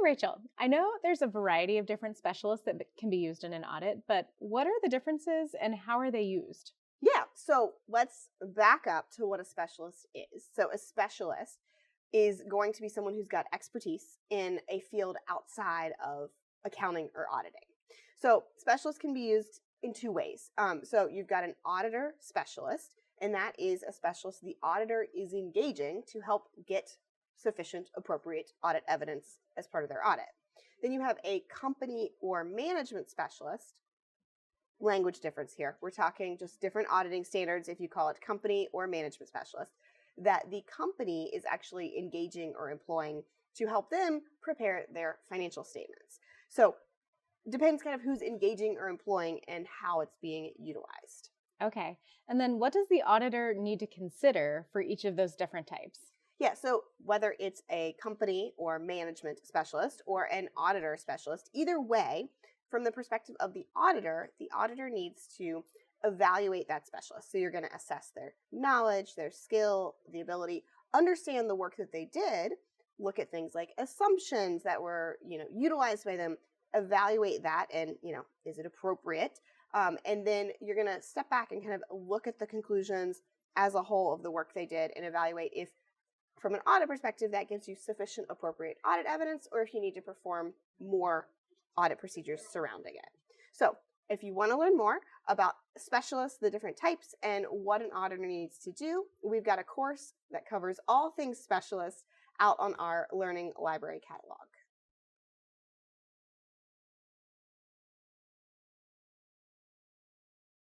Rachel. I know there's a variety of different specialists that can be used in an audit, but what are the differences and how are they used? Yeah, so let's back up to what a specialist is. So a specialist is going to be someone who's got expertise in a field outside of accounting or auditing. So specialists can be used in two ways. So you've got an auditor specialist, and that is a specialist the auditor is engaging to help get sufficient, appropriate audit evidence as part of their audit. Then you have a company or management specialist. Language difference here. We're talking just different auditing standards if you call it company or management specialist, that the company is actually engaging or employing to help them prepare their financial statements. So depends kind of who's engaging or employing and how it's being utilized. Okay. And then what does the auditor need to consider for each of those different types? Yeah, so whether it's a company or management specialist or an auditor specialist, either way, from the perspective of the auditor needs to evaluate that specialist. So you're going to assess their knowledge, their skill, the ability, understand the work that they did, look at things like assumptions that were, utilized by them, evaluate that and, is it appropriate? And then you're going to step back and kind of look at the conclusions as a whole of the work they did and evaluate if, from an audit perspective, that gives you sufficient appropriate audit evidence or if you need to perform more audit procedures surrounding it. So if you want to learn more about specialists, the different types, and what an auditor needs to do, we've got a course that covers all things specialists out on our Learning Library catalog.